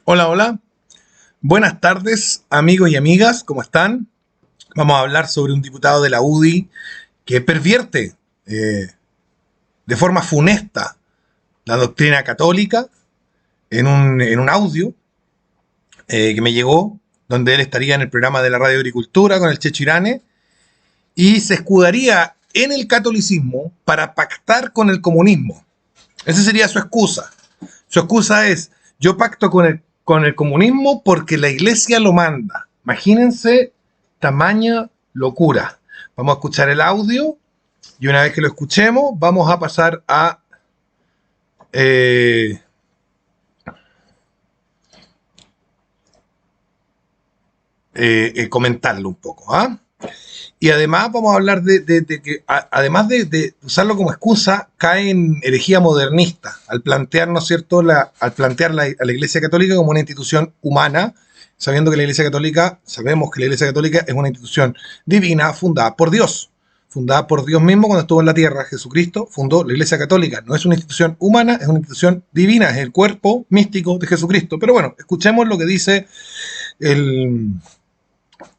Hola, hola. Buenas tardes, amigos y amigas. ¿Cómo están? Vamos a hablar sobre un diputado de la UDI que pervierte eh, de forma funesta la doctrina católica en un audio que me llegó, donde él estaría en el programa de la Radio Agricultura con el Checho Irane y se escudaría en el catolicismo para pactar con el comunismo. Esa sería su excusa. Su excusa es, yo pacto con el comunismo porque la iglesia lo manda. Imagínense tamaña locura. Vamos a escuchar el audio y una vez que lo escuchemos vamos a pasar a eh, comentarlo un poco. ¿Ah? Y además vamos a hablar de que, además de usarlo como excusa, cae en herejía modernista al plantear, ¿no es cierto?, al plantear a la Iglesia Católica como una institución humana, sabiendo que la Iglesia Católica, sabemos que la Iglesia Católica es una institución divina fundada por Dios mismo cuando estuvo en la tierra. Jesucristo fundó la Iglesia Católica. No es una institución humana, es una institución divina, es el cuerpo místico de Jesucristo. Pero bueno, escuchemos lo que dice el,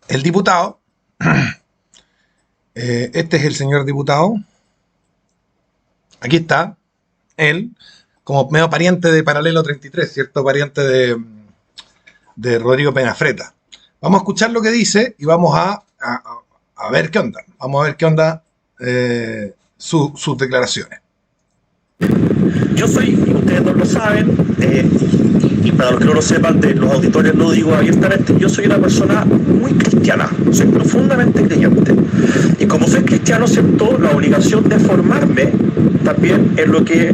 el diputado. Este es el señor diputado. Aquí está. Él, como medio pariente de Paralelo 33, ¿cierto? Pariente de Rodrigo Penafreta. Vamos a escuchar lo que dice y vamos a ver qué onda. Vamos a ver qué onda sus declaraciones. Yo soy, y ustedes no lo saben, y para los que no lo sepan, de los auditores lo digo abiertamente, yo soy una persona muy cristiana, soy profundamente creyente. Y como soy cristiano, siento la obligación de formarme también en lo que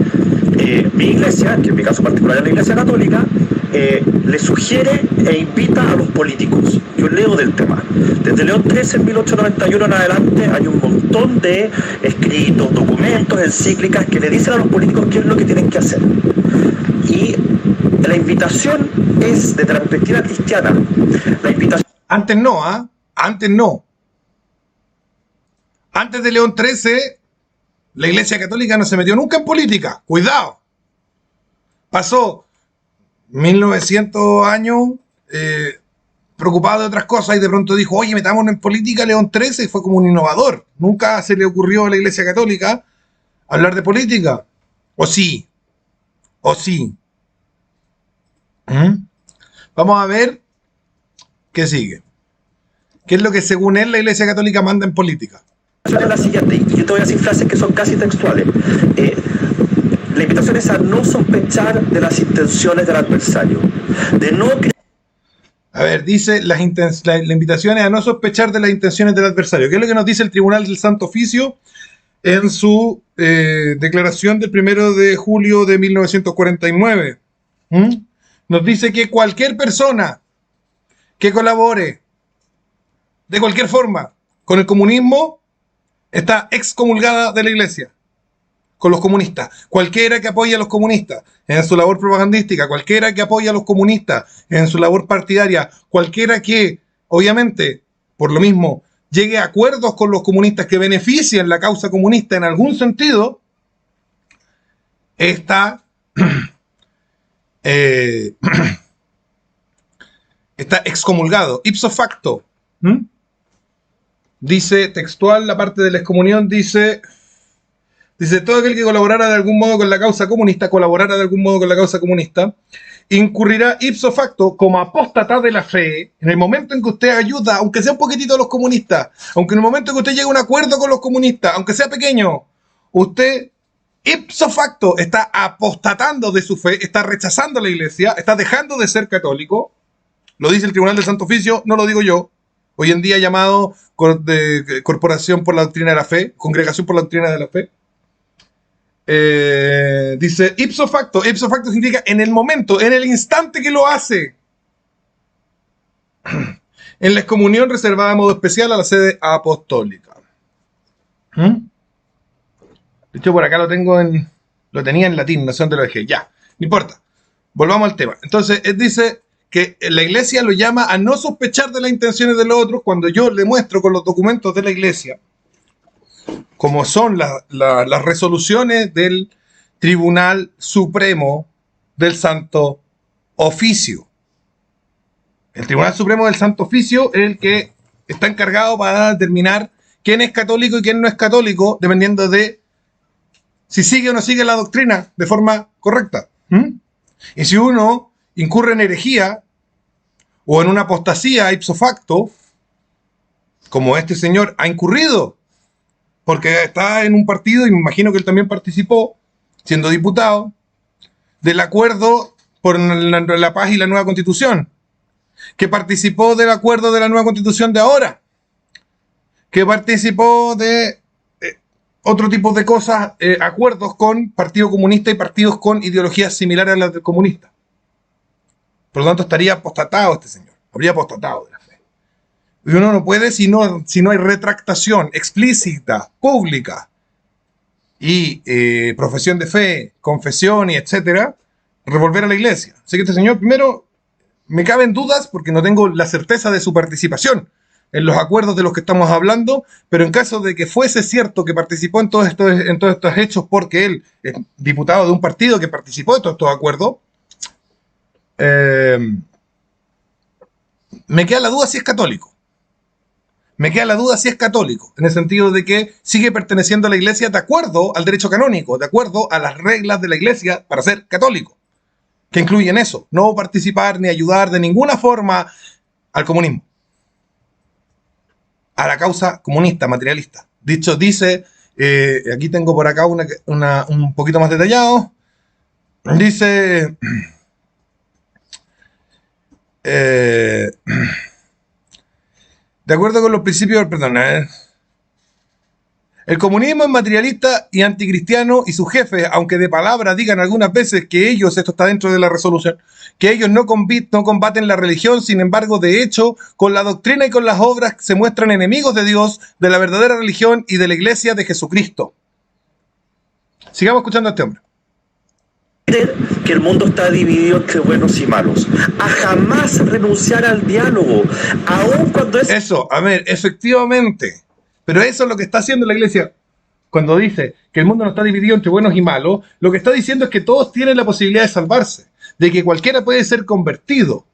mi iglesia, que en mi caso particular es la Iglesia Católica, le sugiere e invita a los políticos. Yo leo del tema. Desde León XIII en 1891 en adelante hay un montón de escritos, documentos, encíclicas que le dicen a los políticos qué es lo que tienen que hacer. Y la invitación es, desde la perspectiva cristiana, la invitación... Antes no, ¿ah? Antes no. Antes de León XIII, la Iglesia Católica no se metió nunca en política. Cuidado. Pasó 1900 años preocupado de otras cosas y de pronto dijo, oye, metámonos en política. León XIII fue como un innovador. Nunca se le ocurrió a la Iglesia Católica hablar de política. O sí. O sí. ¿Mm? Vamos a ver qué sigue. ¿Qué es lo que según él la Iglesia Católica manda en política? Es la siguiente, y yo te voy a decir frases que son casi textuales. La invitación es a no sospechar de las intenciones del adversario, de no... A ver, dice la invitación es a no sospechar de las intenciones del adversario. ¿Qué es lo que nos dice el Tribunal del Santo Oficio en su declaración del 1 de julio de 1949? ¿Mm? Nos dice que cualquier persona que colabore de cualquier forma con el comunismo está excomulgada de la iglesia, con los comunistas. Cualquiera que apoye a los comunistas en su labor propagandística, cualquiera que apoye a los comunistas en su labor partidaria, cualquiera que, obviamente, por lo mismo, llegue a acuerdos con los comunistas que beneficien la causa comunista en algún sentido, está, está excomulgado, ipso facto. ¿Mm? Dice textual, la parte de la excomunión dice, todo aquel que colaborara de algún modo con la causa comunista, incurrirá ipso facto como apóstata de la fe en el momento en que usted ayuda, aunque sea un poquitito a los comunistas, aunque en el momento en que usted llegue a un acuerdo con los comunistas, aunque sea pequeño, usted ipso facto está apostatando de su fe, está rechazando la iglesia, está dejando de ser católico. Lo dice el Tribunal del Santo Oficio, no lo digo yo. Hoy en día llamado Corporación por la Doctrina de la Fe, Congregación por la Doctrina de la Fe. Dice ipso facto significa en el momento, en el instante que lo hace. En la excomunión reservada de modo especial a la sede apostólica. De hecho, por acá lo tenía en latín, no sé dónde lo dejé. Ya, no importa. Volvamos al tema. Entonces, él dice que la iglesia lo llama a no sospechar de las intenciones de los otros cuando yo le muestro con los documentos de la iglesia, como son las resoluciones del Tribunal Supremo del Santo oficio. El Tribunal Supremo del Santo Oficio es el que está encargado para determinar quién es católico y quién no es católico, dependiendo de si sigue o no sigue la doctrina de forma correcta. Y si uno incurre en herejía o en una apostasía ipso facto, como este señor ha incurrido, porque está en un partido, y me imagino que él también participó, siendo diputado, del acuerdo por la paz y la nueva constitución, que participó del acuerdo de la nueva constitución de ahora, que participó de otro tipo de cosas, acuerdos con Partido Comunista y partidos con ideologías similares a las del comunista. Por lo tanto, estaría apostatado este señor, habría apostatado de la fe. Y uno no puede, si no hay retractación explícita, pública, y profesión de fe, confesión y etcétera, revolver a la iglesia. Así que este señor, primero, me caben dudas porque no tengo la certeza de su participación en los acuerdos de los que estamos hablando, pero en caso de que fuese cierto que participó en todos estos hechos, porque él es diputado de un partido que participó de todos estos acuerdos, me queda la duda si es católico. Me queda la duda si es católico, en el sentido de que sigue perteneciendo a la iglesia de acuerdo al derecho canónico, de acuerdo a las reglas de la iglesia para ser católico, que incluyen eso, no participar ni ayudar de ninguna forma al comunismo, a la causa comunista, materialista. Dice, aquí tengo por acá un poquito más detallado, dice... de acuerdo con los principios, el comunismo es materialista y anticristiano, y sus jefes, aunque de palabra digan algunas veces que ellos, esto está dentro de la resolución, que ellos no combaten la religión, sin embargo, de hecho, con la doctrina y con las obras se muestran enemigos de Dios, de la verdadera religión y de la iglesia de Jesucristo. Sigamos escuchando a este hombre. Que el mundo está dividido entre buenos y malos, a jamás renunciar al diálogo, aun cuando es... Eso, a ver, efectivamente, pero eso es lo que está haciendo la iglesia cuando dice que el mundo no está dividido entre buenos y malos. Lo que está diciendo es que todos tienen la posibilidad de salvarse, de que cualquiera puede ser convertido.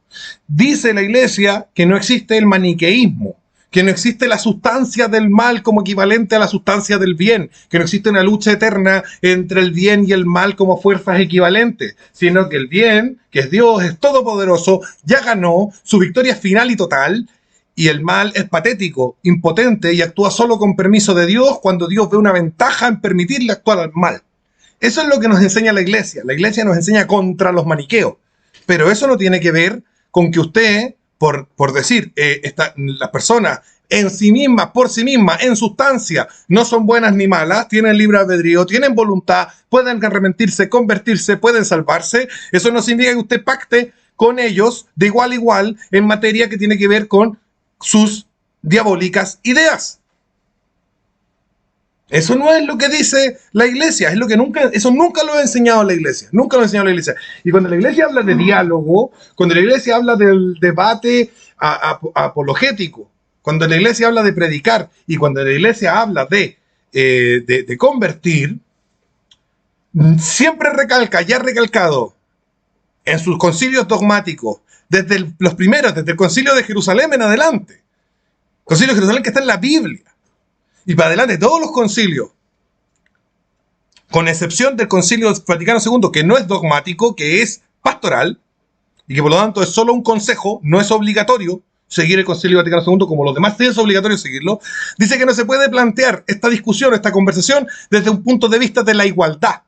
Dice la iglesia que no existe el maniqueísmo, que no existe la sustancia del mal como equivalente a la sustancia del bien, que no existe una lucha eterna entre el bien y el mal como fuerzas equivalentes, sino que el bien, que es Dios, es todopoderoso, ya ganó, su victoria es final y total, y el mal es patético, impotente y actúa solo con permiso de Dios cuando Dios ve una ventaja en permitirle actuar al mal. Eso es lo que nos enseña la iglesia. La iglesia nos enseña contra los maniqueos, pero eso no tiene que ver con que usted... Por decir, las personas en sí mismas, por sí mismas, en sustancia, no son buenas ni malas, tienen libre albedrío, tienen voluntad, pueden arrepentirse, convertirse, pueden salvarse. Eso no significa que usted pacte con ellos de igual a igual en materia que tiene que ver con sus diabólicas ideas. Eso no es lo que dice la iglesia, es lo que eso nunca lo ha enseñado la iglesia, nunca lo ha enseñado la iglesia. Y cuando la iglesia habla de diálogo, cuando la iglesia habla del debate apologético, cuando la iglesia habla de predicar y cuando la iglesia habla de convertir, siempre recalca y ha recalcado en sus concilios dogmáticos, desde los primeros, desde el concilio de Jerusalén en adelante, concilio de Jerusalén que está en la Biblia, y para adelante todos los concilios, con excepción del Concilio Vaticano II, que no es dogmático, que es pastoral, y que por lo tanto es solo un consejo, no es obligatorio seguir el Concilio Vaticano II, como los demás sí es obligatorio seguirlo, dice que no se puede plantear esta discusión, esta conversación, desde un punto de vista de la igualdad.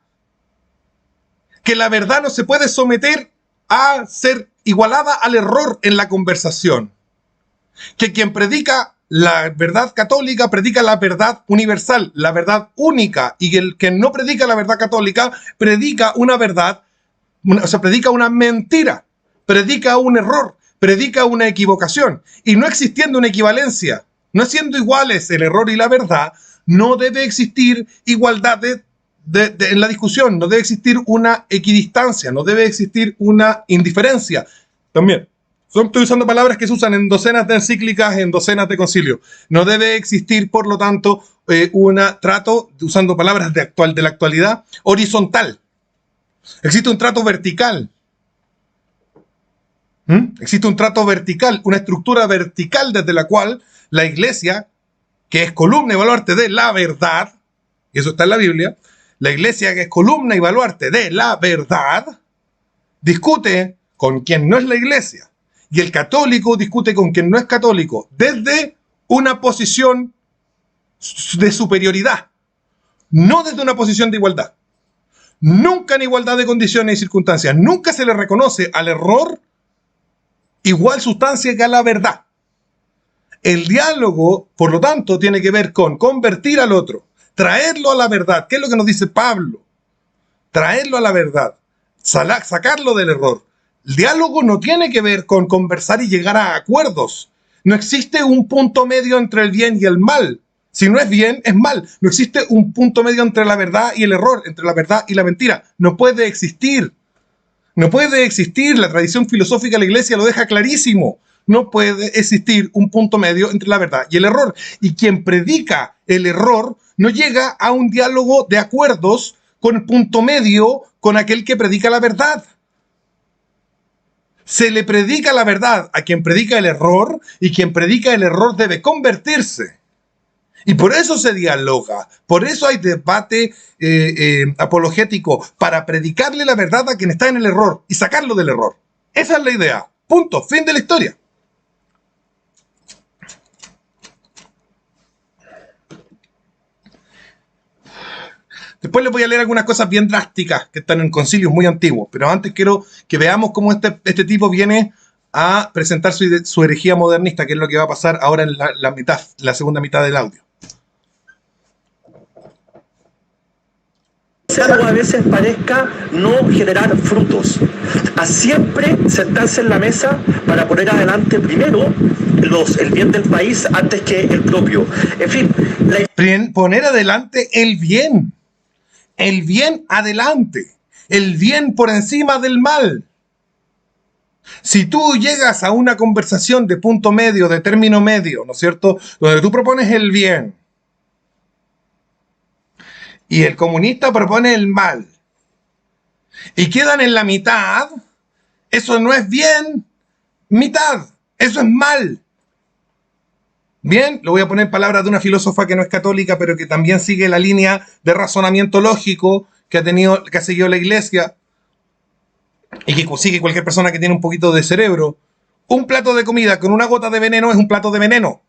Que la verdad no se puede someter a ser igualada al error en la conversación. Que quien predica la verdad católica predica la verdad universal, la verdad única, y el que no predica la verdad católica predica una verdad, predica una mentira, predica un error, predica una equivocación. Y no existiendo una equivalencia, no siendo iguales el error y la verdad, no debe existir igualdad en la discusión, no debe existir una equidistancia, no debe existir una indiferencia. También. Estoy usando palabras que se usan en docenas de encíclicas, en docenas de concilios. No debe existir, por lo tanto, un trato, usando palabras de la actualidad, horizontal. Existe un trato vertical. Existe un trato vertical, una estructura vertical desde la cual la iglesia, que es columna y baluarte de la verdad, y eso está en la Biblia, la iglesia que es columna y baluarte de la verdad, discute con quien no es la iglesia. Y el católico discute con quien no es católico desde una posición de superioridad, no desde una posición de igualdad. Nunca en igualdad de condiciones y circunstancias. Nunca se le reconoce al error igual sustancia que a la verdad. El diálogo, por lo tanto, tiene que ver con convertir al otro, traerlo a la verdad. ¿Qué es lo que nos dice Pablo? Traerlo a la verdad, sacarlo del error. El diálogo no tiene que ver con conversar y llegar a acuerdos. No existe un punto medio entre el bien y el mal. Si no es bien, es mal. No existe un punto medio entre la verdad y el error, entre la verdad y la mentira. No puede existir. No puede existir. La tradición filosófica de la iglesia lo deja clarísimo. No puede existir un punto medio entre la verdad y el error. Y quien predica el error no llega a un diálogo de acuerdos con el punto medio con aquel que predica la verdad. Se le predica la verdad a quien predica el error, y quien predica el error debe convertirse. Y por eso se dialoga, por eso hay debate apologético, para predicarle la verdad a quien está en el error y sacarlo del error. Esa es la idea. Punto. Fin de la historia. Después les voy a leer algunas cosas bien drásticas que están en concilios muy antiguos, pero antes quiero que veamos cómo este tipo viene a presentar su herejía modernista, que es lo que va a pasar ahora en la segunda mitad del audio. Algo a veces parezca no generar frutos. A siempre sentarse en la mesa para poner adelante primero el bien del país antes que el propio. En fin, poner adelante el bien adelante, el bien por encima del mal. Si tú llegas a una conversación de punto medio, de término medio, ¿no es cierto?, donde tú propones el bien y el comunista propone el mal, y quedan en la mitad, eso no es bien, mitad, eso es mal. Bien, lo voy a poner en palabras de una filósofa que no es católica, pero que también sigue la línea de razonamiento lógico que ha seguido la iglesia, y que sigue cualquier persona que tiene un poquito de cerebro. Un plato de comida con una gota de veneno es un plato de veneno.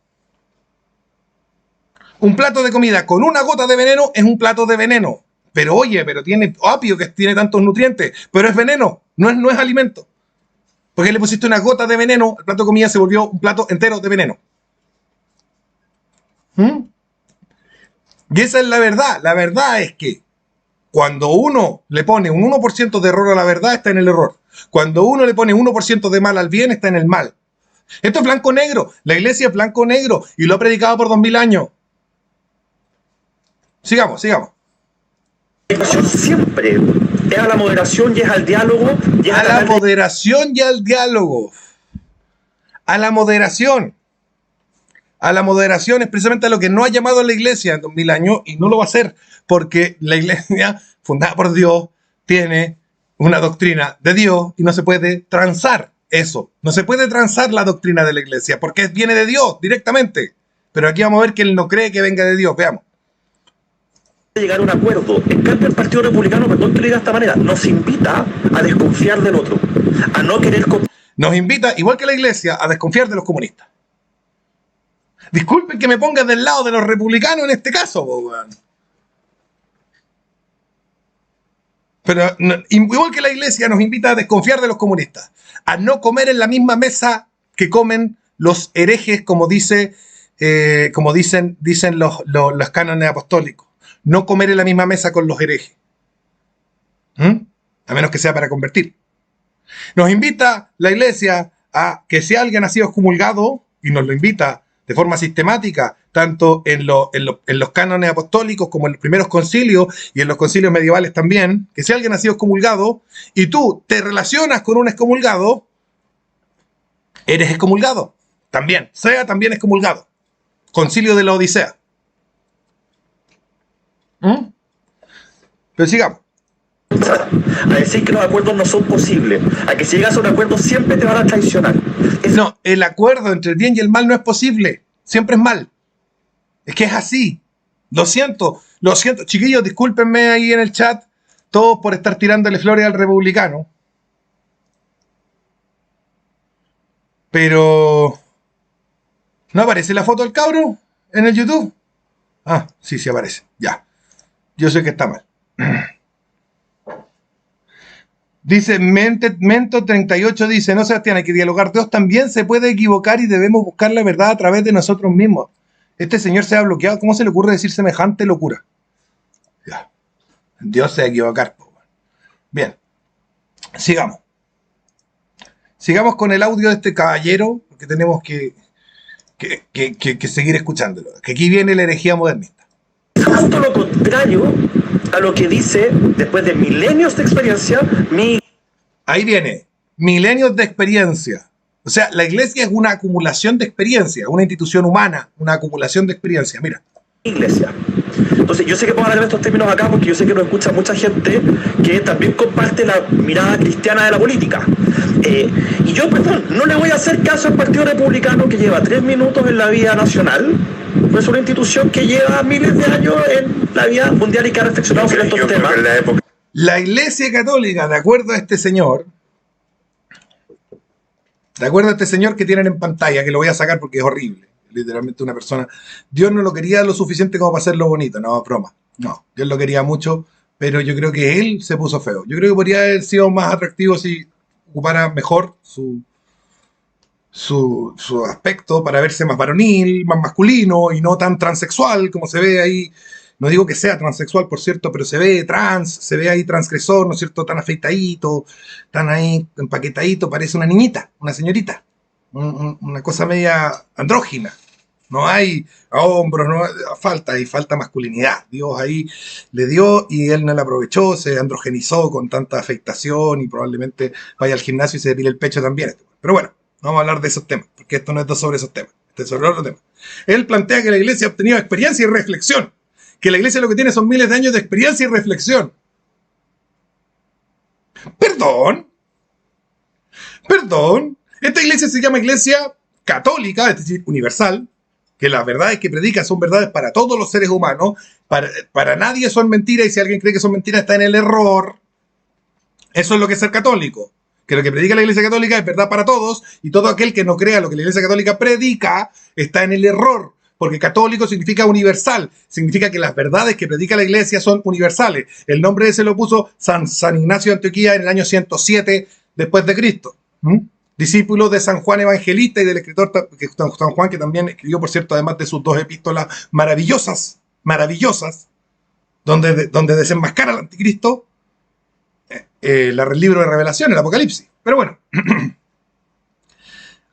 Un plato de comida con una gota de veneno es un plato de veneno. Pero oye, pero tiene apio que tiene tantos nutrientes, pero es veneno, no es alimento. Porque le pusiste una gota de veneno, el plato de comida se volvió un plato entero de veneno. Y esa es la verdad. La verdad es que cuando uno le pone un 1% de error a la verdad, está en el error. Cuando uno le pone 1% de mal al bien, está en el mal. Esto es blanco-negro. La iglesia es blanco-negro y lo ha predicado por 2000 años. Sigamos. Siempre es a la moderación y es al diálogo. A la moderación y al diálogo. A la moderación. A la moderación es precisamente a lo que no ha llamado a la iglesia en 2000 años, y no lo va a hacer, porque la iglesia, fundada por Dios, tiene una doctrina de Dios y no se puede transar eso. No se puede transar la doctrina de la iglesia, porque viene de Dios directamente. Pero aquí vamos a ver que él no cree que venga de Dios. Veamos. Llegar a un acuerdo. En cambio, el Partido Republicano, perdón que lo diga de esta manera, nos invita a desconfiar del otro, a no querer... Nos invita, igual que la iglesia, a desconfiar de los comunistas. Disculpen que me ponga del lado de los republicanos en este caso, weón. Pero igual que la iglesia nos invita a desconfiar de los comunistas, a no comer en la misma mesa que comen los herejes, como dicen los cánones apostólicos. No comer en la misma mesa con los herejes. A menos que sea para convertir. Nos invita la iglesia a que si alguien ha sido excomulgado, y nos lo invita de forma sistemática, tanto en los cánones apostólicos como en los primeros concilios y en los concilios medievales también, que si alguien ha sido excomulgado y tú te relacionas con un excomulgado, eres excomulgado. También excomulgado. Concilio de la Odisea. Pero sigamos. a decir que los acuerdos no son posibles, a que si llegas a un acuerdo siempre te van a traicionar. No, el acuerdo entre el bien y el mal no es posible. Siempre es mal. Es que es así. Lo siento. Chiquillos, discúlpenme ahí en el chat, todos por estar tirándole flores al republicano. Pero... ¿no aparece la foto del cabro en el YouTube? Ah, sí aparece. Ya. Yo sé que está mal. Dice Mento38, dice, no, Sebastián, hay que dialogar. Dios también se puede equivocar y debemos buscar la verdad a través de nosotros mismos. Este señor se ha bloqueado. ¿Cómo se le ocurre decir semejante locura? Ya. Dios se va a equivocar. Bien. Sigamos. Sigamos con el audio de este caballero, porque tenemos que seguir escuchándolo. Que aquí viene la herejía modernista. Es justo lo contrario a lo que dice, después de milenios de experiencia, Ahí viene, milenios de experiencia. O sea, la iglesia es una acumulación de experiencia, una institución humana, una acumulación de experiencia. Mira. Iglesia. Entonces, yo sé que puedo hablar en estos términos acá porque yo sé que nos escucha mucha gente que también comparte la mirada cristiana de la política. Y yo, perdón, no le voy a hacer caso al Partido Republicano que lleva 3 minutos en la vida nacional. Es una institución que lleva miles de años en la vida mundial y que ha reflexionado sobre estos temas. La Iglesia Católica, de acuerdo a este señor que tienen en pantalla, que lo voy a sacar porque es horrible, literalmente una persona, Dios no lo quería lo suficiente como para hacerlo bonito, no, broma, no, Dios lo quería mucho, pero yo creo que él se puso feo. Yo creo que podría haber sido más atractivo si ocupara mejor su aspecto para verse más varonil, más masculino y no tan transexual como se ve ahí. No digo que sea transexual, por cierto, pero se ve trans, se ve ahí transgresor, ¿no es cierto? Tan afeitadito, tan ahí empaquetadito, parece una niñita, una señorita, una cosa media andrógina. No hay hombros, no falta masculinidad. Dios ahí le dio y él no la aprovechó, se androgenizó con tanta afectación y probablemente vaya al gimnasio y se depile el pecho también. Pero bueno, no vamos a hablar de esos temas, porque esto no es sobre esos temas, esto es sobre otro tema. Él plantea que la iglesia ha obtenido experiencia y reflexión, que la iglesia lo que tiene son miles de años de experiencia y reflexión. Perdón, esta iglesia se llama iglesia católica, es decir, universal, que las verdades que predica son verdades para todos los seres humanos, para nadie son mentiras, y si alguien cree que son mentiras está en el error. Eso es lo que es ser católico, que lo que predica la Iglesia Católica es verdad para todos, y todo aquel que no crea lo que la Iglesia Católica predica está en el error, porque católico significa universal, significa que las verdades que predica la Iglesia son universales. El nombre ese lo puso San Ignacio de Antioquía en el año 107 después de Cristo. Discípulo de San Juan Evangelista y del escritor San Juan, que también escribió, por cierto, además de sus 2 epístolas maravillosas, donde desenmascara al anticristo, el libro de Revelación, el Apocalipsis. Pero bueno,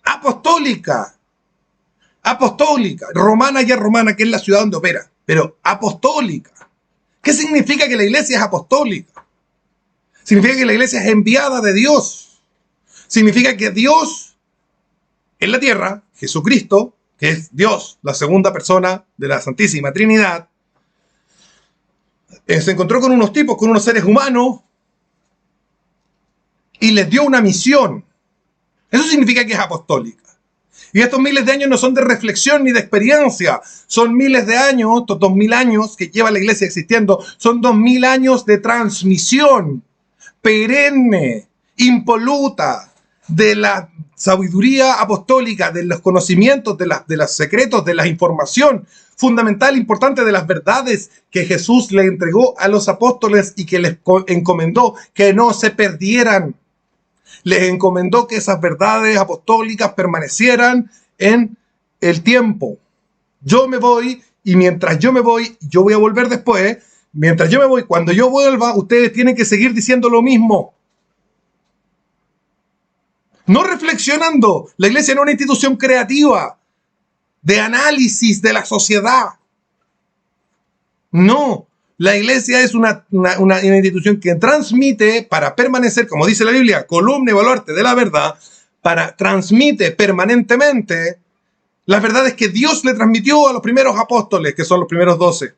apostólica, romana, que es la ciudad donde opera, pero apostólica. ¿Qué significa que la iglesia es apostólica? Significa que la iglesia es enviada de Dios. Significa que Dios en la tierra, Jesucristo, que es Dios, la segunda persona de la Santísima Trinidad, se encontró con unos tipos, con unos seres humanos, y les dio una misión. Eso significa que es apostólica. Y estos miles de años no son de reflexión ni de experiencia, son miles de años, estos 2000 años que lleva la iglesia existiendo, son 2000 años de transmisión perenne, impoluta, de la sabiduría apostólica, de los conocimientos, de los secretos, de la información fundamental, importante, de las verdades que Jesús le entregó a los apóstoles y que les encomendó que no se perdieran. Les encomendó que esas verdades apostólicas permanecieran en el tiempo. Yo me voy, y mientras yo me voy, yo voy a volver después. Mientras yo me voy, cuando yo vuelva, ustedes tienen que seguir diciendo lo mismo. No reflexionando. La iglesia no es una institución creativa de análisis de la sociedad. No. La iglesia es una institución que transmite para permanecer, como dice la Biblia, columna y baluarte de la verdad, transmite permanentemente las verdades que Dios le transmitió a los primeros apóstoles, que son los primeros 12.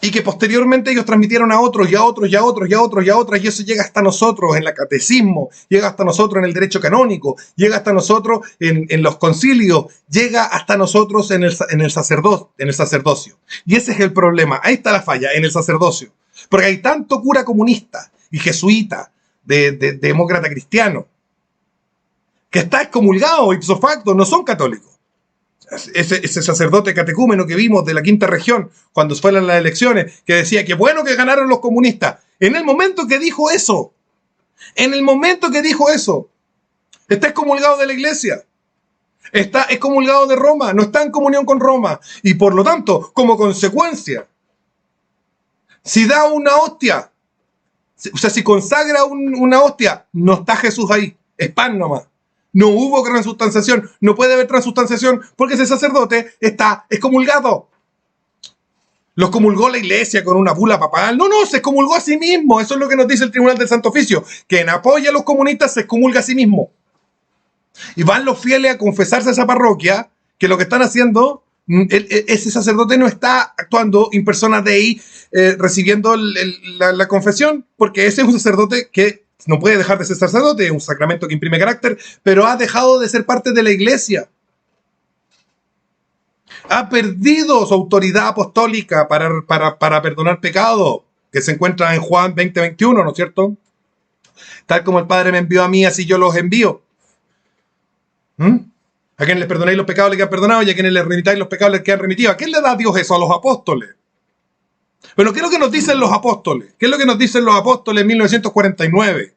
y que posteriormente ellos transmitieron a otros y a otros y a otros y a otros y a otras, y eso llega hasta nosotros en el catecismo, llega hasta nosotros en el derecho canónico, llega hasta nosotros en los concilios, llega hasta nosotros en el sacerdocio. Y ese es el problema, ahí está la falla, en el sacerdocio. Porque hay tanto cura comunista y jesuita, de demócrata cristiano, que está excomulgado ipso facto, no son católicos. Ese sacerdote catecúmeno que vimos de la quinta región cuando fueron las elecciones, que decía que bueno que ganaron los comunistas, en el momento que dijo eso, está excomulgado de la iglesia, está excomulgado de Roma, no está en comunión con Roma, y por lo tanto, como consecuencia, si da una hostia, o sea, si consagra una hostia, no está Jesús ahí, es pan nomás. No hubo transustanciación, no puede haber transustanciación porque ese sacerdote está excomulgado. Los comulgó la iglesia con una bula papal. No, se excomulgó a sí mismo. Eso es lo que nos dice el Tribunal del Santo Oficio. Quien apoya a los comunistas se excomulga a sí mismo. Y van los fieles a confesarse a esa parroquia que lo que están haciendo, ese sacerdote no está actuando in persona Dei, recibiendo la confesión, porque ese es un sacerdote que no puede dejar de ser sacerdote, es un sacramento que imprime carácter, pero ha dejado de ser parte de la iglesia. Ha perdido su autoridad apostólica para perdonar pecados, que se encuentra en Juan 20:21, ¿no es cierto? Tal como el Padre me envió a mí, así yo los envío. A quienes les perdonéis los pecados les quedan perdonados, y a quienes les remitáis los pecados les quedan remitidos. ¿A quién le da Dios eso? A los apóstoles. Bueno, ¿qué es lo que nos dicen los apóstoles? ¿Qué es lo que nos dicen los apóstoles en 1949?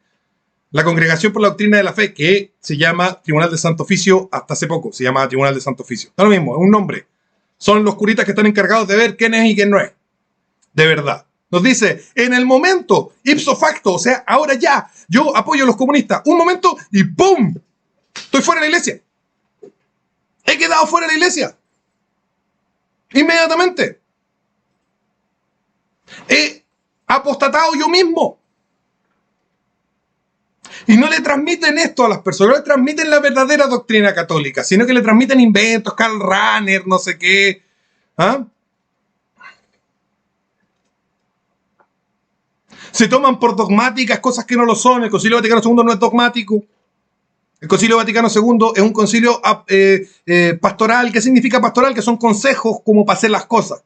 La Congregación por la Doctrina de la Fe, que se llama Tribunal de Santo Oficio, hasta hace poco se llama Tribunal de Santo Oficio. Da lo mismo, es un nombre. Son los curitas que están encargados de ver quién es y quién no es. De verdad. Nos dice, en el momento, ipso facto, o sea, ahora ya, yo apoyo a los comunistas. Un momento y ¡pum! Estoy fuera de la iglesia. He quedado fuera de la iglesia. Inmediatamente. He apostatado yo mismo. Y no le transmiten esto a las personas, no le transmiten la verdadera doctrina católica, sino que le transmiten inventos, Karl Rahner, no sé qué. Se toman por dogmáticas cosas que no lo son. El Concilio Vaticano II no es dogmático. El Concilio Vaticano II es un concilio pastoral. ¿Qué significa pastoral? Que son consejos como para hacer las cosas.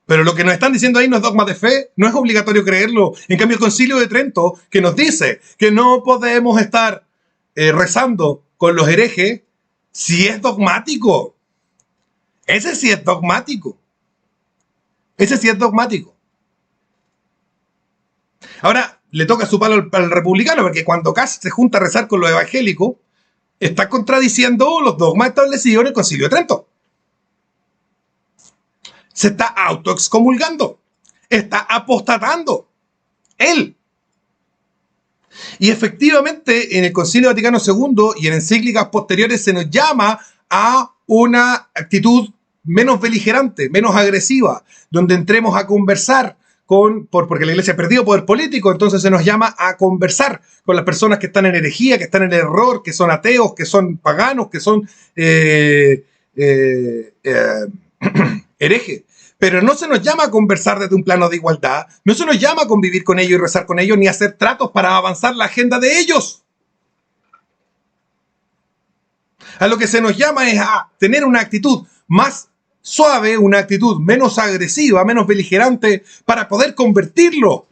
Pero lo que nos están diciendo ahí no es dogma de fe, no es obligatorio creerlo. En cambio, el Concilio de Trento, que nos dice que no podemos estar rezando con los herejes, sí es dogmático. Ese sí es dogmático. Ese sí es dogmático. Ahora, le toca su palo al republicano, porque cuando Kass se junta a rezar con los evangélicos, está contradiciendo los dogmas establecidos en el Concilio de Trento. Se está autoexcomulgando, está apostatando, él. Y efectivamente, en el Concilio Vaticano II y en encíclicas posteriores se nos llama a una actitud menos beligerante, menos agresiva, donde entremos a conversar porque la iglesia ha perdido poder político, entonces se nos llama a conversar con las personas que están en herejía, que están en error, que son ateos, que son paganos, que son herejes. Pero no se nos llama a conversar desde un plano de igualdad, no se nos llama a convivir con ellos y rezar con ellos, ni a hacer tratos para avanzar la agenda de ellos. A lo que se nos llama es a tener una actitud más suave, una actitud menos agresiva, menos beligerante, para poder convertirlo,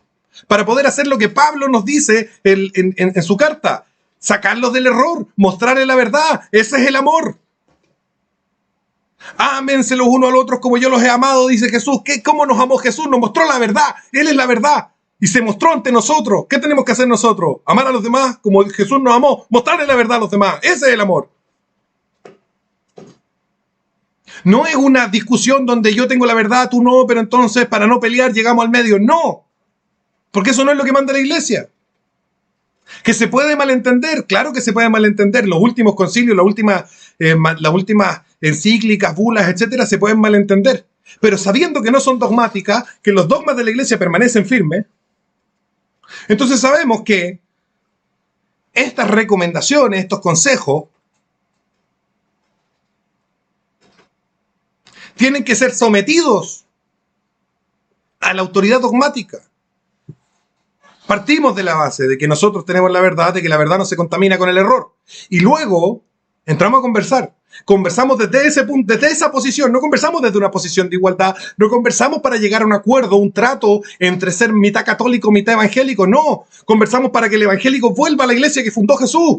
para poder hacer lo que Pablo nos dice en su carta, sacarlos del error, mostrarles la verdad. Ese es el amor. Ámense los unos a los otros como yo los he amado, dice Jesús. ¿Cómo nos amó Jesús? Nos mostró la verdad. Él es la verdad. Y se mostró ante nosotros. ¿Qué tenemos que hacer nosotros? Amar a los demás como Jesús nos amó. Mostrarle la verdad a los demás. Ese es el amor. No es una discusión donde yo tengo la verdad, tú no, pero entonces para no pelear llegamos al medio. No. Porque eso no es lo que manda la iglesia. ¿Que se puede malentender? Claro que se puede malentender. Los últimos concilios, las últimas encíclicas, bulas, etcétera, se pueden malentender. Pero sabiendo que no son dogmáticas, que los dogmas de la iglesia permanecen firmes, entonces sabemos que estas recomendaciones, estos consejos, tienen que ser sometidos a la autoridad dogmática. Partimos de la base de que nosotros tenemos la verdad, de que la verdad no se contamina con el error. Y luego entramos a conversar. Conversamos desde ese punto, desde esa posición. No conversamos desde una posición de igualdad. No conversamos para llegar a un acuerdo, un trato entre ser mitad católico, mitad evangélico. No. Conversamos para que el evangélico vuelva a la iglesia que fundó Jesús.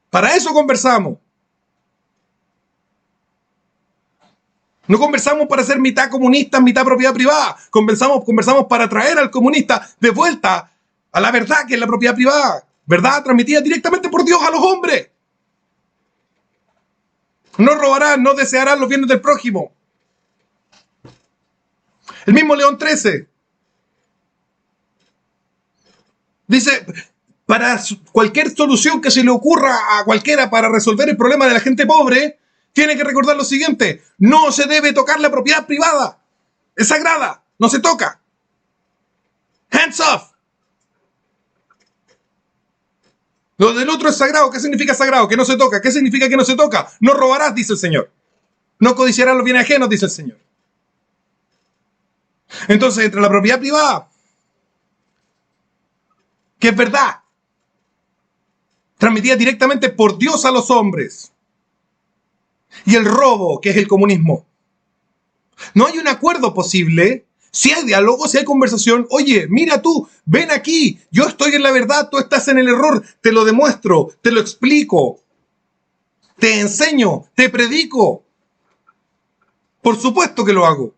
Para eso conversamos. No conversamos para ser mitad comunista, mitad propiedad privada. Conversamos para traer al comunista de vuelta a la verdad, que es la propiedad privada. Verdad transmitida directamente por Dios a los hombres. No robarán, no desearán los bienes del prójimo. El mismo León XIII dice, para cualquier solución que se le ocurra a cualquiera para resolver el problema de la gente pobre, tiene que recordar lo siguiente: no se debe tocar la propiedad privada. Es sagrada, no se toca. Hands off. Lo del otro es sagrado. ¿Qué significa sagrado? Que no se toca. ¿Qué significa que no se toca? No robarás, dice el Señor. No codiciarás los bienes ajenos, dice el Señor. Entonces, entre la propiedad privada, que es verdad, transmitida directamente por Dios a los hombres, y el robo, que es el comunismo, no hay un acuerdo posible. Si hay diálogo, si hay conversación, oye, mira tú, ven aquí, yo estoy en la verdad, tú estás en el error, te lo demuestro, te lo explico, te enseño, te predico. Por supuesto que lo hago.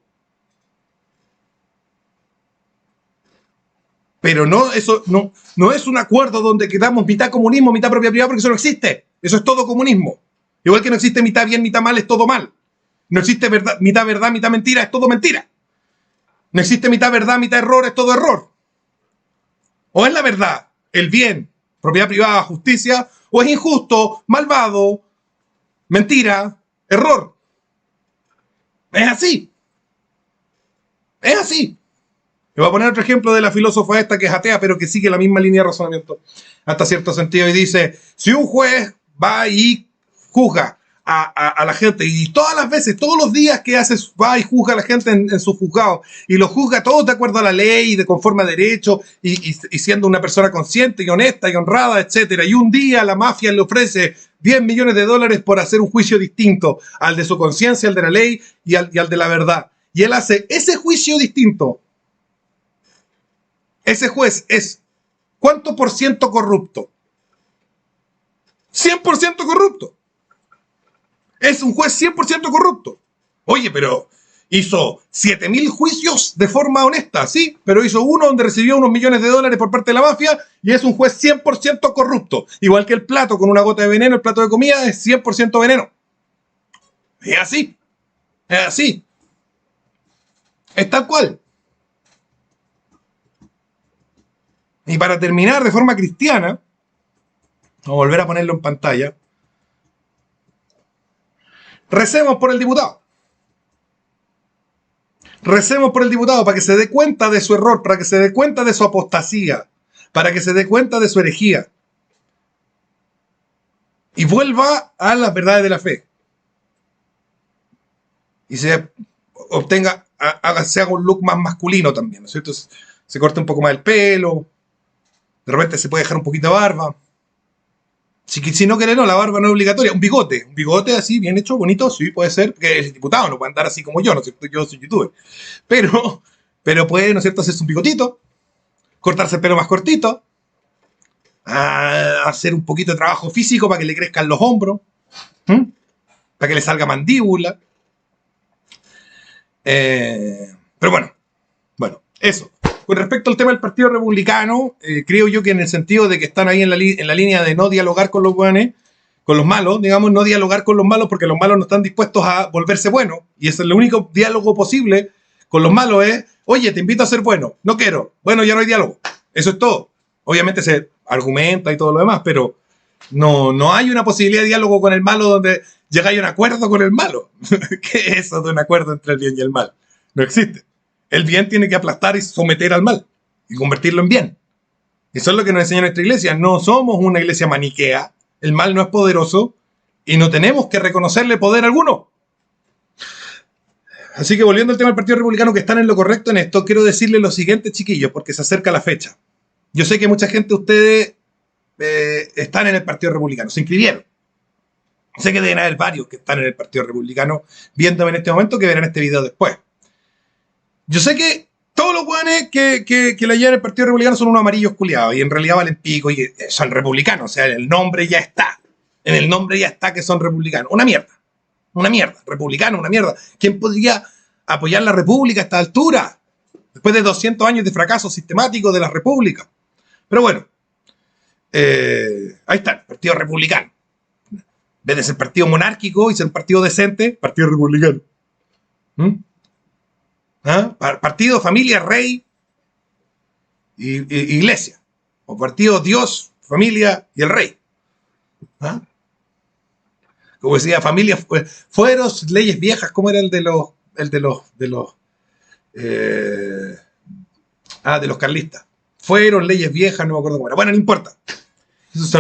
Pero no, eso no es un acuerdo donde quedamos mitad comunismo, mitad propiedad privada, porque eso no existe. Eso es todo comunismo. Igual que no existe mitad bien, mitad mal, es todo mal. No existe mitad verdad, mitad mentira, es todo mentira. No existe mitad verdad, mitad error, es todo error. O es la verdad, el bien, propiedad privada, justicia, o es injusto, malvado, mentira, error. Es así. Es así. Le voy a poner otro ejemplo de la filósofa esta que es atea, pero que sigue la misma línea de razonamiento hasta cierto sentido, y dice, si un juez va y juzga a la gente, y todas las veces, todos los días que va y juzga a la gente en su juzgado, y los juzga todos de acuerdo a la ley y de conforme a derecho, y siendo una persona consciente y honesta y honrada, etcétera, y un día la mafia le ofrece 10 millones de dólares por hacer un juicio distinto al de su conciencia, al de la ley y al de la verdad, y él hace ese juicio distinto. Ese juez es ¿cuánto por ciento corrupto? 100% corrupto. Es un juez 100% corrupto. Oye, pero hizo 7.000 juicios de forma honesta, sí, pero hizo uno donde recibió unos millones de dólares por parte de la mafia y es un juez 100% corrupto. Igual que el plato con una gota de veneno, el plato de comida es 100% veneno. Es así. Es así. Es tal cual. Y para terminar de forma cristiana, vamos a volver a ponerlo en pantalla, recemos por el diputado. Recemos por el diputado para que se dé cuenta de su error, para que se dé cuenta de su apostasía, para que se dé cuenta de su herejía. Y vuelva a las verdades de la fe. Y se obtenga, se haga un look más masculino también, ¿no es cierto? Se corte un poco más el pelo. De repente se puede dejar un poquito de barba. Si no quiere, no, la barba no es obligatoria. Un bigote así, bien hecho, bonito, sí, puede ser. Porque el diputado no puede andar así como yo, ¿no es cierto? Yo soy youtuber. Pero puede, ¿no es cierto?, hacerse un bigotito, cortarse el pelo más cortito, hacer un poquito de trabajo físico para que le crezcan los hombros, para que le salga mandíbula. Pero bueno, eso. Con respecto al tema del Partido Republicano, creo yo que en el sentido de que están ahí en la línea de no dialogar con los buenos, con los malos, digamos, no dialogar con los malos porque los malos no están dispuestos a volverse buenos, y ese es el único diálogo posible con los malos es, oye, te invito a ser bueno, no quiero, bueno, ya no hay diálogo, eso es todo. Obviamente se argumenta y todo lo demás, pero no hay una posibilidad de diálogo con el malo donde llegáis a un acuerdo con el malo. ¿Qué es eso de un acuerdo entre el bien y el mal? No existe. El bien tiene que aplastar y someter al mal y convertirlo en bien. Eso es lo que nos enseña nuestra iglesia. No somos una iglesia maniquea. El mal no es poderoso y no tenemos que reconocerle poder alguno. Así que volviendo al tema del Partido Republicano, que están en lo correcto en esto, quiero decirles lo siguiente, chiquillos, porque se acerca la fecha. Yo sé que mucha gente de ustedes están en el Partido Republicano, se inscribieron. Sé que deben haber varios que están en el Partido Republicano viéndome en este momento, que verán este video después. Yo sé que todos los guanes que la llevan el Partido Republicano son unos amarillos culiados y en realidad valen pico y son republicanos. O sea, el nombre ya está. En el nombre ya está que son republicanos. Una mierda. Una mierda. Republicano, una mierda. ¿Quién podría apoyar la república a esta altura? Después de 200 años de fracaso sistemático de la república. Pero bueno, ahí está, el Partido Republicano. En vez de ser partido monárquico y ser un partido decente, Partido Republicano. ¿Mm? ¿Ah? Partido, familia, rey y iglesia. O partido Dios, familia y el rey. ¿Ah? Como decía, familia, fueros, leyes viejas, ¿cómo era el de los carlistas? Fueron leyes viejas, no me acuerdo cómo era. Bueno, no importa. Esos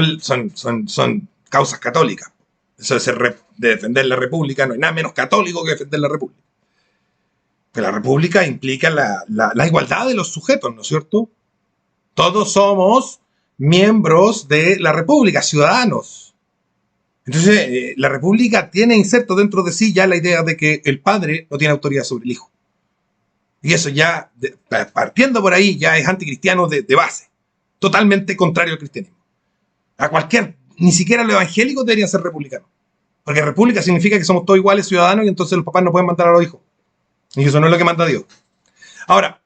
son causas católicas. Eso de defender la república, no hay nada menos católico que defender la república. Pero la república implica la igualdad de los sujetos, ¿no es cierto? Todos somos miembros de la república, ciudadanos. Entonces, la república tiene inserto dentro de sí ya la idea de que el padre no tiene autoridad sobre el hijo. Y eso ya, partiendo por ahí, ya es anticristiano de base. Totalmente contrario al cristianismo. Ni siquiera los evangélicos deberían ser republicanos. Porque república significa que somos todos iguales ciudadanos y entonces los papás no pueden mandar a los hijos. Y eso no es lo que manda Dios. Ahora,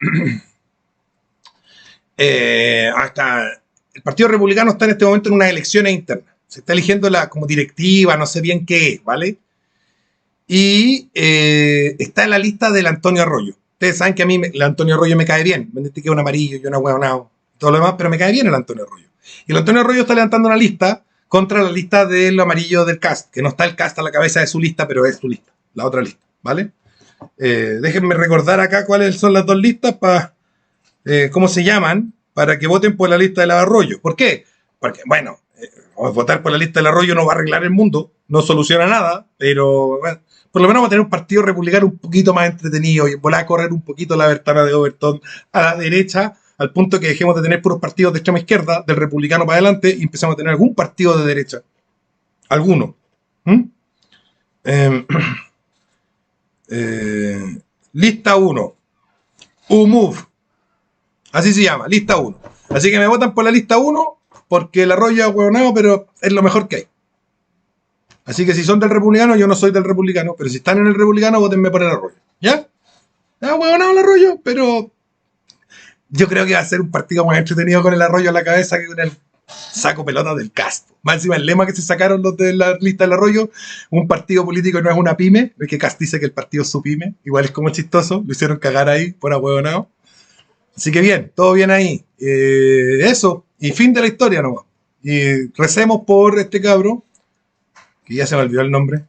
hasta el Partido Republicano está en este momento en unas elecciones internas. Se está eligiendo como directiva, no sé bien qué es, ¿vale? Y está en la lista del Antonio Arroyo. Ustedes saben que a mí el Antonio Arroyo me cae bien. Me que es un amarillo y una huevonao, todo lo demás, pero me cae bien el Antonio Arroyo. Y el Antonio Arroyo está levantando una lista contra la lista del amarillo del cast, que no está el cast a la cabeza de su lista, pero es su lista, la otra lista, ¿vale? Déjenme recordar acá cuáles son las dos listas para cómo se llaman, para que voten por la lista del Arroyo. ¿Por qué? Porque, bueno, votar por la lista del Arroyo no va a arreglar el mundo, no soluciona nada, pero bueno, por lo menos va a tener un partido republicano un poquito más entretenido y volar a correr un poquito la ventana de Overton a la derecha, al punto que dejemos de tener puros partidos de extrema izquierda, del republicano para adelante, y empezamos a tener algún partido de derecha. Alguno. Lista 1. UMOVE. Así se llama, lista 1. Así que me votan por la lista 1 porque el Arroyo es huevonado, pero es lo mejor que hay. Así que si son del republicano, yo no soy del republicano, pero si están en el republicano, votenme por el Arroyo. ¿Ya? Huevonado el Arroyo, pero yo creo que va a ser un partido más entretenido con el Arroyo a la cabeza que con el saco pelota del Cast. Más encima el lema que se sacaron los de la lista del Arroyo, un partido político no es una pyme, es que Cast dice que el partido es su pyme, igual es como chistoso, lo hicieron cagar ahí por ahuevonado. Así que bien, todo bien ahí. Eso, y fin de la historia nomás. Y recemos por este cabro, que ya se me olvidó el nombre.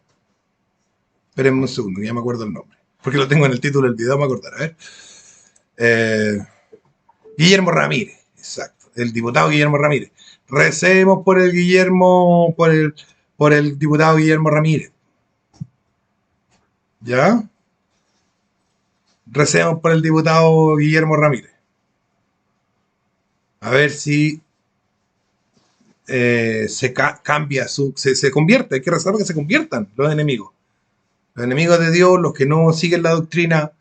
Espérenme un segundo, ya me acuerdo el nombre. Porque lo tengo en el título del video, me acordar, a ver. Guillermo Ramírez, exacto. El diputado Guillermo Ramírez. Recemos por el diputado Guillermo Ramírez. ¿Ya? Recemos por el diputado Guillermo Ramírez. A ver si cambia, se convierte. Hay que rezar para que se conviertan los enemigos. Los enemigos de Dios, los que no siguen la doctrina,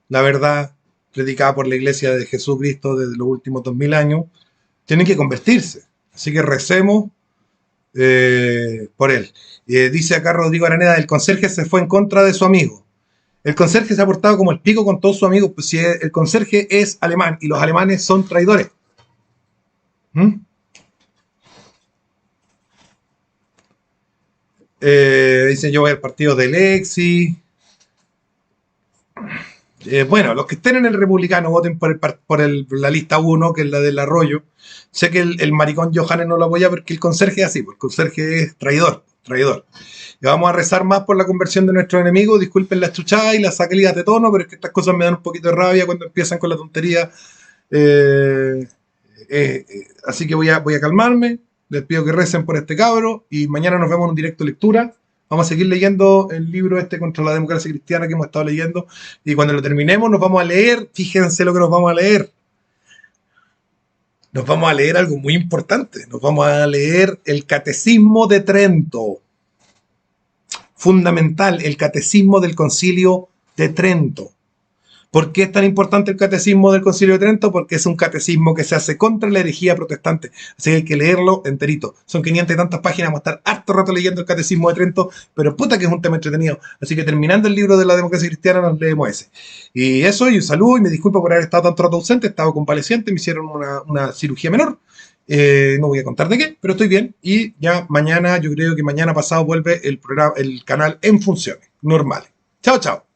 la verdad predicada por la Iglesia de Jesucristo desde los últimos 2000 años, tienen que convertirse. Así que recemos por él. Dice acá Rodrigo Araneda, el conserje se fue en contra de su amigo. El conserje se ha portado como el pico con todos sus amigos, pues si el conserje es alemán y los alemanes son traidores. Dicen yo voy al partido de Lexi. Bueno, los que estén en el republicano voten por la lista 1, que es la del Arroyo. Sé que el maricón Johannes no lo apoya porque el conserje es así, porque el conserje es traidor. Y vamos a rezar más por la conversión de nuestros enemigos. Disculpen las chuchadas y las salidas de tono, pero es que estas cosas me dan un poquito de rabia cuando empiezan con la tontería. Así que voy a calmarme. Les pido que recen por este cabro y mañana nos vemos en un directo de lectura Vamos a seguir leyendo el libro este contra la democracia cristiana que hemos estado leyendo. Y cuando lo terminemos nos vamos a leer, fíjense lo que nos vamos a leer. Nos vamos a leer algo muy importante. Nos vamos a leer el Catecismo de Trento. Fundamental, el Catecismo del Concilio de Trento. ¿Por qué es tan importante el Catecismo del Concilio de Trento? Porque es un catecismo que se hace contra la herejía protestante. Así que hay que leerlo enterito. Son 500 y tantas páginas, vamos a estar harto rato leyendo el Catecismo de Trento, pero puta que es un tema entretenido. Así que terminando el libro de la democracia cristiana nos leemos ese. Y eso, y un saludo, y me disculpo por haber estado tanto rato ausente, he estado convaleciente, me hicieron una cirugía menor. No voy a contar de qué, pero estoy bien. Y ya mañana, yo creo que mañana pasado vuelve el programa, el canal en funciones normales. Chao, chao.